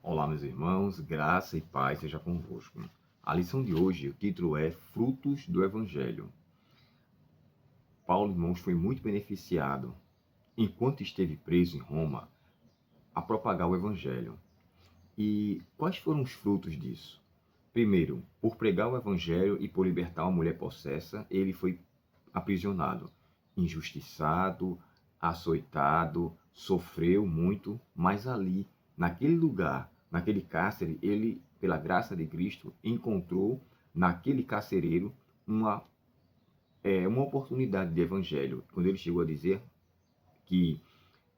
Olá, meus irmãos, graça e paz seja convosco. A lição de hoje, o título é Frutos do Evangelho. Paulo, irmãos, foi muito beneficiado, enquanto esteve preso em Roma, a propagar o Evangelho. E quais foram os frutos disso? Primeiro, por pregar o Evangelho e por libertar uma mulher possessa, ele foi aprisionado, injustiçado, açoitado, sofreu muito, mas ali, naquele lugar, naquele cárcere, ele, pela graça de Cristo, encontrou naquele carcereiro uma oportunidade de evangelho. Quando ele chegou a dizer que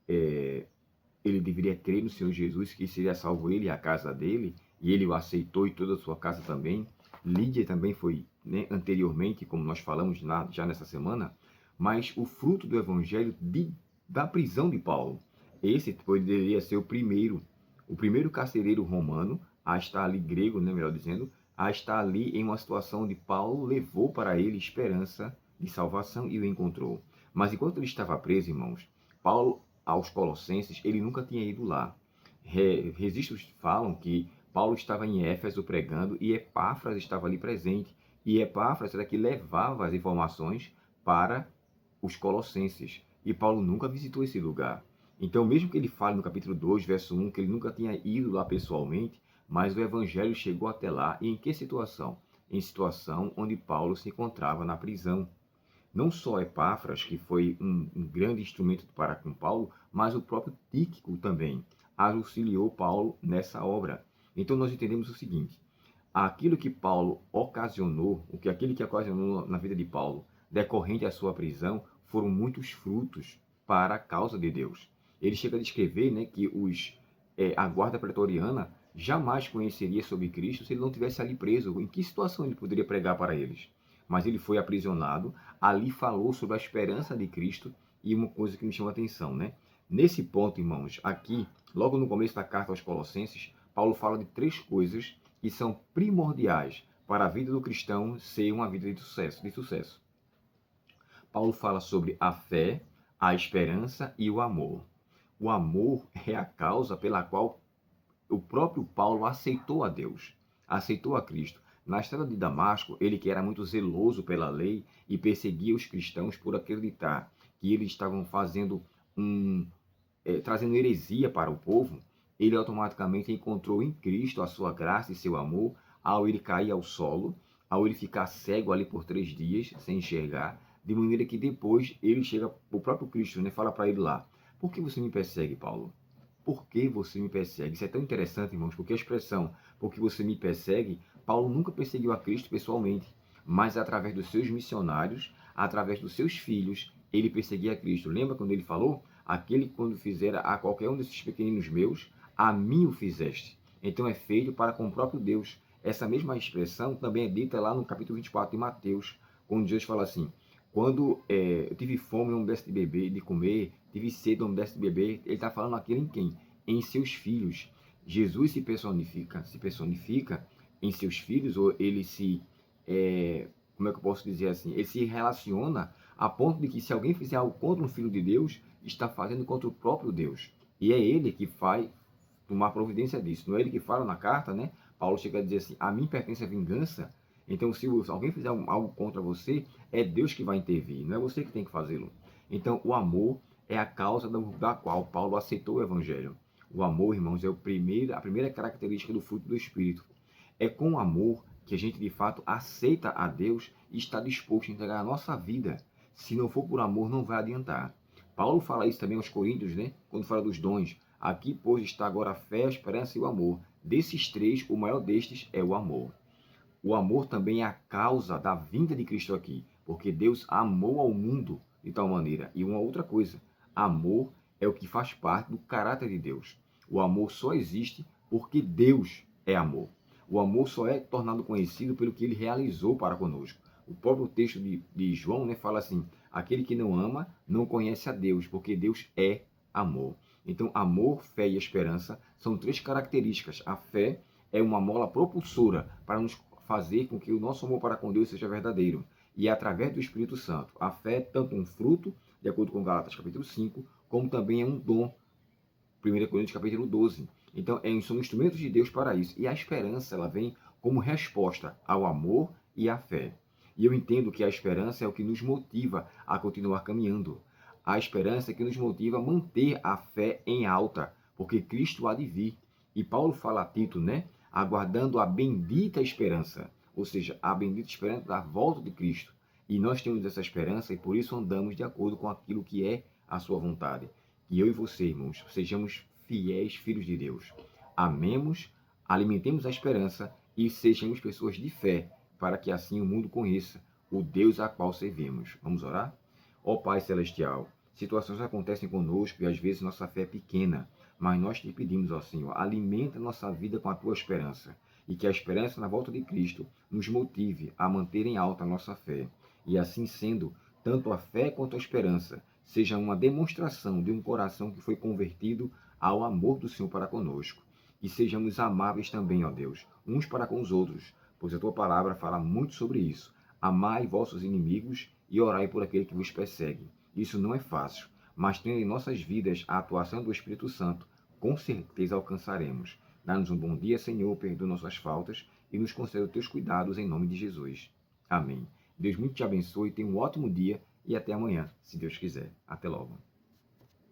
ele deveria crer no Senhor Jesus, que seria salvo ele e a casa dele, e ele o aceitou e toda a sua casa também. Lídia também foi, né, anteriormente, como nós falamos já nessa semana, mas o fruto do evangelho da prisão de Paulo. Esse poderia ser o primeiro carcereiro romano a estar ali, grego, né, melhor dizendo, a estar ali em uma situação onde Paulo levou para ele esperança de salvação e o encontrou. Mas enquanto ele estava preso, irmãos, Paulo, aos Colossenses, ele nunca tinha ido lá. Registros falam que Paulo estava em Éfeso pregando e Epáfras estava ali presente. E Epáfras era que levava as informações para os Colossenses. E Paulo nunca visitou esse lugar. Então, mesmo que ele fale no capítulo 2, verso 1, que ele nunca tinha ido lá pessoalmente, mas o evangelho chegou até lá. E em que situação? Em situação onde Paulo se encontrava na prisão. Não só Epáfras, que foi um grande instrumento para com Paulo, mas o próprio Tíquico também auxiliou Paulo nessa obra. Então nós entendemos o seguinte: aquilo que Paulo ocasionou, aquilo que ocasionou na vida de Paulo, decorrente da sua prisão, foram muitos frutos para a causa de Deus. Ele chega a descrever, né, que a guarda pretoriana jamais conheceria sobre Cristo se ele não tivesse ali preso. Em que situação ele poderia pregar para eles? Mas ele foi aprisionado, ali falou sobre a esperança de Cristo e uma coisa que me chama a atenção, né? Nesse ponto, irmãos, aqui, logo no começo da carta aos Colossenses, Paulo fala de três coisas que são primordiais para a vida do cristão ser uma vida de sucesso. Paulo fala sobre a fé, a esperança e o amor. O amor é a causa pela qual o próprio Paulo aceitou a Deus, aceitou a Cristo. Na estrada de Damasco, ele que era muito zeloso pela lei e perseguia os cristãos por acreditar que eles estavam trazendo heresia para o povo, ele automaticamente encontrou em Cristo a sua graça e seu amor, ao ele cair ao solo, ao ele ficar cego ali por 3 dias, sem enxergar, de maneira que depois ele chega, o próprio Cristo, né, fala para ele lá: por que você me persegue, Paulo? Por que você me persegue? Isso é tão interessante, irmãos, porque a expressão por que você me persegue, Paulo nunca perseguiu a Cristo pessoalmente, mas através dos seus missionários, através dos seus filhos, ele perseguia a Cristo. Lembra quando ele falou? Aquele que quando fizer a qualquer um desses pequeninos meus, a mim o fizeste. Então é feito para com o próprio Deus. Essa mesma expressão também é dita lá no capítulo 24 de Mateus, quando Jesus fala assim: quando eu tive fome, não me desse de beber, de comer, tive sede, não me desse de beber. Ele está falando aquilo em quem? Em seus filhos. Jesus se personifica em seus filhos, ou ele como é que eu posso dizer assim? Ele se relaciona a ponto de que se alguém fizer algo contra um filho de Deus, está fazendo contra o próprio Deus. E é ele que vai tomar providência disso. Não é ele que fala na carta, né? Paulo chega a dizer assim: a mim pertence a vingança. Então, se alguém fizer algo contra você, é Deus que vai intervir, não é você que tem que fazê-lo. Então, o amor é a causa da qual Paulo aceitou o Evangelho. O amor, irmãos, é a primeira característica do fruto do Espírito. É com o amor que a gente, de fato, aceita a Deus e está disposto a entregar a nossa vida. Se não for por amor, não vai adiantar. Paulo fala isso também aos Coríntios, né? Quando fala dos dons. Aqui, pois, está agora a fé, a esperança e o amor. Desses três, o maior destes é o amor. O amor também é a causa da vinda de Cristo aqui, porque Deus amou ao mundo de tal maneira. E uma outra coisa, amor é o que faz parte do caráter de Deus. O amor só existe porque Deus é amor. O amor só é tornado conhecido pelo que ele realizou para conosco. O próprio texto de João, né, fala assim: aquele que não ama não conhece a Deus, porque Deus é amor. Então, amor, fé e esperança são três características. A fé é uma mola propulsora para nos fazer com que o nosso amor para com Deus seja verdadeiro. E é através do Espírito Santo. A fé é tanto um fruto, de acordo com Gálatas capítulo 5, como também é um dom, 1 Coríntios capítulo 12. Então, somos instrumentos de Deus para isso. E a esperança, ela vem como resposta ao amor e à fé. E eu entendo que a esperança é o que nos motiva a continuar caminhando. A esperança é que nos motiva a manter a fé em alta, porque Cristo há de vir. E Paulo fala a Tito, né? Aguardando a bendita esperança, ou seja, a bendita esperança da volta de Cristo. E nós temos essa esperança e por isso andamos de acordo com aquilo que é a sua vontade. Que eu e você, irmãos, sejamos fiéis filhos de Deus. Amemos, alimentemos a esperança e sejamos pessoas de fé, para que assim o mundo conheça o Deus a qual servimos. Vamos orar? Ó Pai Celestial, situações acontecem conosco e às vezes nossa fé é pequena, mas nós te pedimos, ó Senhor, alimenta nossa vida com a tua esperança e que a esperança na volta de Cristo nos motive a manter em alta a nossa fé. E assim sendo, tanto a fé quanto a esperança seja uma demonstração de um coração que foi convertido ao amor do Senhor para conosco. E sejamos amáveis também, ó Deus, uns para com os outros, pois a tua palavra fala muito sobre isso. Amai vossos inimigos e orai por aquele que vos persegue. Isso não é fácil, mas tendo em nossas vidas a atuação do Espírito Santo, com certeza alcançaremos. Dá-nos um bom dia, Senhor, perdoa nossas faltas e nos conceda os teus cuidados em nome de Jesus. Amém. Deus muito te abençoe, tenha um ótimo dia e até amanhã, se Deus quiser. Até logo.